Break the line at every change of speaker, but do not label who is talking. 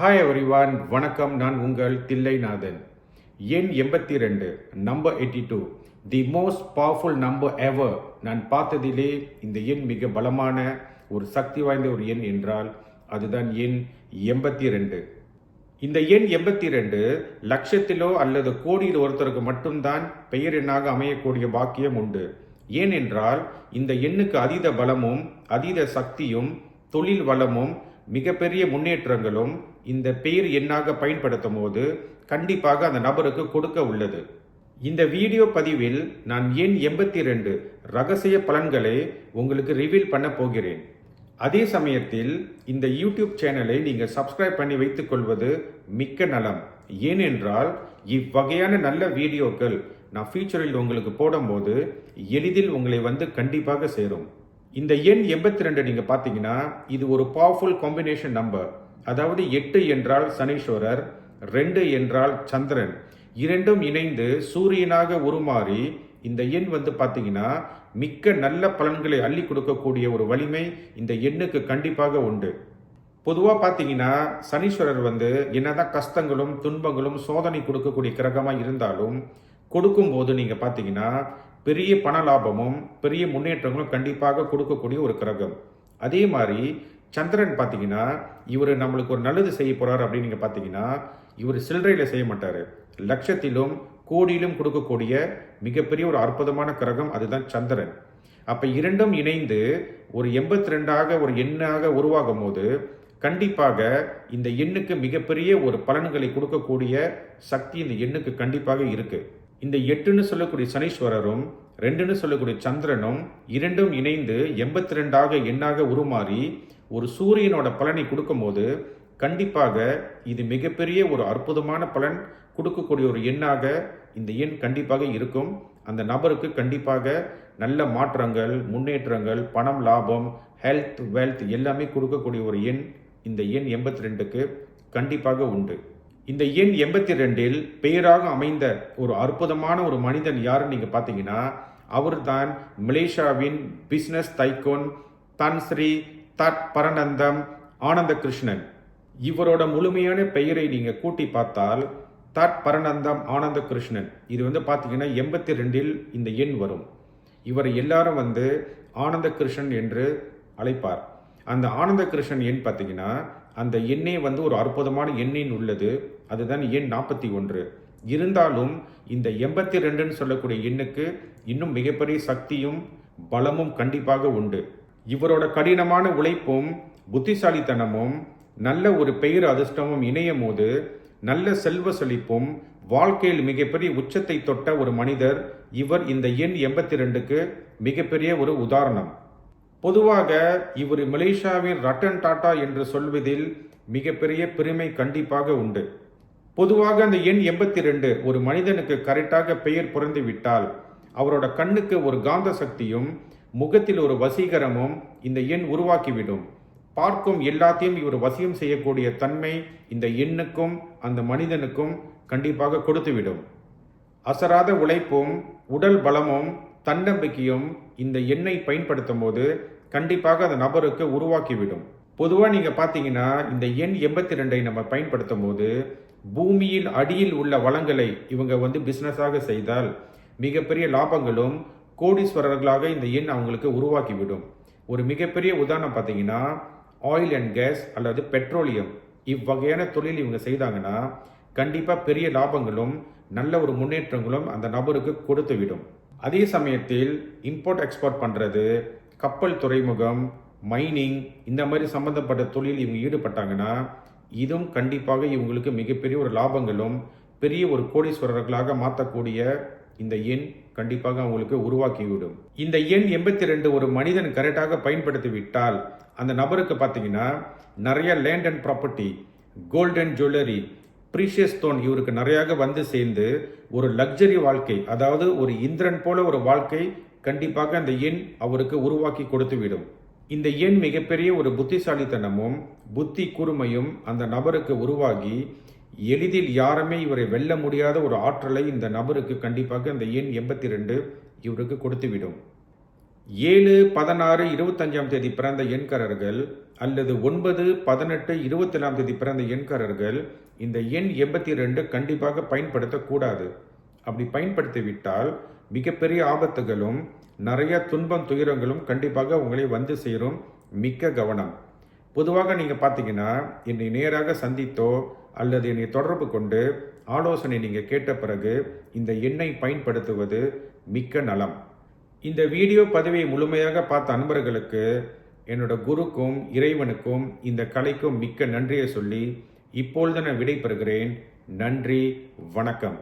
Hi everyone, வணக்கம். நான் உங்கள் தில்லைநாதன். எண் 82, number 82, the most powerful number ever. நான் பார்த்ததிலே இந்த எண் மிக பலமான ஒரு சக்தி வாய்ந்த ஒரு எண் என்றால் அதுதான் எண் 82. இந்த எண் 82 லட்சத்திலோ அல்லது கோடியில் ஒருத்தருக்கு மட்டும்தான் பெயர் எண்ணாக அமையக்கூடிய பாக்கியம் உண்டு. ஏனென்றால் இந்த எண்ணுக்கு அதீத பலமும் அதீத சக்தியும் தொழில் வளமும் மிகப்பெரிய முன்னேற்றங்களும் இந்த பெயர் எண்ணாக பயன்படுத்தும் போது கண்டிப்பாக அந்த நபருக்கு கொடுக்க உள்ளது. இந்த வீடியோ பதிவில் நான் எண் 82 ரகசிய பலன்களை உங்களுக்கு ரிவீல் பண்ண போகிறேன். அதே சமயத்தில் இந்த யூடியூப் சேனலை நீங்கள் சப்ஸ்கிரைப் பண்ணி வைத்துக் கொள்வது மிக்க நலம். ஏனென்றால் இவ்வகையான நல்ல வீடியோக்கள் நான் ஃபியூச்சரில் உங்களுக்கு போடும்போது எளிதில் உங்களை கண்டிப்பாக சேரும். இந்த எண் 82 நீங்க பார்த்தீங்கன்னா இது ஒரு பவர்ஃபுல் காம்பினேஷன் நம்பர். அதாவது 8 என்றால் சனீஸ்வரர், 2 என்றால் சந்திரன், இரண்டும் இணைந்து சூரியனாக உருமாறி இந்த எண் பார்த்தீங்கன்னா மிக்க நல்ல பலன்களை அள்ளி கொடுக்கக்கூடிய ஒரு வலிமை இந்த எண்ணுக்கு கண்டிப்பாக உண்டு. பொதுவாக பார்த்தீங்கன்னா சனீஸ்வரர் என்னதான் கஷ்டங்களும் துன்பங்களும் சோதனை கொடுக்கக்கூடிய கிரகமாக இருந்தாலும் கொடுக்கும்போது நீங்க பார்த்தீங்கன்னா பெரிய பண லாபமும் பெரிய முன்னேற்றங்களும் கண்டிப்பாக கொடுக்கக்கூடிய ஒரு கிரகம். அதே மாதிரி சந்திரன் பார்த்தீங்கன்னா இவர் நம்மளுக்கு ஒரு நல்லது செய்ய போறாரு அப்படின்னு நீங்க பார்த்தீங்கன்னா இவர் சில்லறையில் செய்ய மாட்டாரு, லட்சத்திலும் கோடியிலும் கொடுக்கக்கூடிய மிகப்பெரிய ஒரு அற்புதமான கிரகம் அதுதான் சந்திரன். அப்ப இரண்டும் இணைந்து ஒரு 82ஆக ஒரு எண்ணாக உருவாகும் போது கண்டிப்பாக இந்த எண்ணுக்கு மிகப்பெரிய ஒரு பலன்களை கொடுக்கக்கூடிய சக்தி இந்த எண்ணுக்கு கண்டிப்பாக இருக்கு. இந்த 8ன்னு சொல்லக்கூடிய சனீஸ்வரரும் 2ன்னு சொல்லக்கூடிய சந்திரனும் இரண்டும் இணைந்து 82ஆக எண்ணாக உருமாறி ஒரு சூரியனோட பலனை கொடுக்கும்போது கண்டிப்பாக இது மிகப்பெரிய ஒரு அற்புதமான பலன் கொடுக்கக்கூடிய ஒரு எண்ணாக இந்த எண் கண்டிப்பாக இருக்கும். அந்த நபருக்கு கண்டிப்பாக நல்ல மாற்றங்கள், முன்னேற்றங்கள், பணம், லாபம், ஹெல்த், வெல்த் எல்லாமே கொடுக்கக்கூடிய ஒரு எண் இந்த எண் 82க்கு கண்டிப்பாக உண்டு. இந்த எண் 82இல் பெயராக அமைந்த ஒரு அற்புதமான ஒரு மனிதன் யாருன்னு நீங்க பார்த்தீங்கன்னா அவர் தான் மலேசியாவின் பிசினஸ் தைக்கோன் தன் ஸ்ரீ தட் பரநந்தம் ஆனந்த கிருஷ்ணன். இவரோட முழுமையான பெயரை நீங்க கூட்டி பார்த்தால் தட் பரநந்தம் ஆனந்த கிருஷ்ணன். இது பார்த்தீங்கன்னா 82இல் இந்த எண் வரும். இவரை எல்லாரும் ஆனந்த கிருஷ்ணன் என்று அழைப்பார். அந்த ஆனந்த கிருஷ்ணன் எண் பார்த்தீங்கன்னா அந்த எண்ணே ஒரு அற்புதமான எண்ணின் உள்ளது. அதுதான் எண் 41. இருந்தாலும் இந்த 82ன்னு சொல்லக்கூடிய எண்ணுக்கு இன்னும் மிகப்பெரிய சக்தியும் பலமும் கண்டிப்பாக உண்டு. இவரோட கடினமான உழைப்பும் புத்திசாலித்தனமும் நல்ல ஒரு பெயர் அதிர்ஷ்டமும் இணையும் போது நல்ல செல்வ செழிப்பும் வாழ்க்கையில் மிகப்பெரிய உச்சத்தை தொட்ட ஒரு மனிதர் இவர். இந்த எண் 82க்கு மிகப்பெரிய ஒரு உதாரணம். பொதுவாக இவர் மலேசியாவின் ரட்டன் டாடா என்று சொல்வதில் மிகப்பெரிய பெருமை கண்டிப்பாக உண்டு. பொதுவாக அந்த எண் 82 ஒரு மனிதனுக்கு கரெக்டாக பெயர் புரிந்து விட்டால் அவரோட கண்ணுக்கு ஒரு காந்த சக்தியும் முகத்தில் ஒரு வசீகரமும் இந்த எண் உருவாக்கிவிடும். பார்க்கும் எல்லாத்தையும் இவர் வசியம் செய்யக்கூடிய தன்மை இந்த எண்ணுக்கும் அந்த மனிதனுக்கும் கண்டிப்பாக கொடுத்துவிடும். அசராத உழைப்பும் உடல் பலமும் தன்னம்பிக்கையும் இந்த எண்ணை பயன்படுத்தும் போது கண்டிப்பாக அந்த நபருக்கு உருவாக்கிவிடும். பொதுவாக நீங்க பார்த்தீங்கன்னா இந்த எண் 82ஐ நம்ம பயன்படுத்தும் போது பூமியில் அடியில் உள்ள வளங்களை இவங்க பிசினஸாக செய்தால் மிகப்பெரிய லாபங்களும் கோடீஸ்வரர்களாக இந்த எண் அவங்களுக்கு உருவாக்கிவிடும். ஒரு மிகப்பெரிய உதாரணம் பார்த்தீங்கன்னா ஆயில் அண்ட் கேஸ் அல்லது பெட்ரோலியம் இவ்வகையான தொழில் இவங்க செய்தாங்கன்னா கண்டிப்பாக பெரிய லாபங்களும் நல்ல ஒரு முன்னேற்றங்களும் அந்த நபருக்கு கொடுத்துவிடும். அதே சமயத்தில் இம்போர்ட் எக்ஸ்போர்ட் பண்ணுறது, கப்பல் துறைமுகம், மைனிங் இந்த மாதிரி சம்பந்தப்பட்ட தொழில் இவங்க ஈடுபட்டாங்கன்னா இதுவும் கண்டிப்பாக இவங்களுக்கு மிகப்பெரிய ஒரு லாபங்களும் பெரிய ஒரு கோடீஸ்வரர்களாக மாற்றக்கூடிய இந்த எண் கண்டிப்பாக அவங்களுக்கு உருவாக்கிவிடும். இந்த எண் 82 ஒரு மனிதன் கரெக்டாக பயன்படுத்தி விட்டால் அந்த நபருக்கு பார்த்தீங்கன்னா நிறைய land and property, golden jewellery, precious stone இவருக்கு நிறையாக சேர்ந்து ஒரு லக்ஸரி வாழ்க்கை, அதாவது ஒரு இந்திரன் போல ஒரு வாழ்க்கை கண்டிப்பாக அந்த எண் அவருக்கு உருவாக்கி கொடுத்துவிடும். இந்த எண் மிகப்பெரிய ஒரு புத்திசாலித்தனமும் புத்தி கூர்மையும் அந்த நபருக்கு உருவாகி எளிதில் யாருமே இவரை வெல்ல முடியாத ஒரு ஆற்றலை இந்த நபருக்கு கண்டிப்பாக அந்த எண் 82 இவருக்கு கொடுத்துவிடும். 7, 16, 25ஆம் தேதி பிறந்த எண்காரர்கள் அல்லது 9, 18, 24ஆம் தேதி பிறந்த எண்காரர்கள் இந்த எண் 82 கண்டிப்பாக பயன்படுத்தக்கூடாது. அப்படி பயன்படுத்திவிட்டால் மிகப்பெரிய ஆபத்துகளும் நிறைய துன்பம் துயரங்களும் கண்டிப்பாக உங்களை வந்து சேரும். மிக்க கவனம். பொதுவாக நீங்கள் பார்த்தீங்கன்னா என்னை நேராக சந்தித்தோ அல்லது என்னை தொடர்பு கொண்டு ஆலோசனை நீங்கள் கேட்ட பிறகு இந்த எண்ணை பயன்படுத்துவது மிக்க நலம். இந்த வீடியோ பதிவை முழுமையாக பார்த்த அன்பர்களுக்கு என்னோட குருக்கும் இறைவனுக்கும் இந்த கலைக்கும் மிக்க நன்றியை சொல்லி இப்பொழுது நான் விடைபெறுகிறேன். நன்றி, வணக்கம்.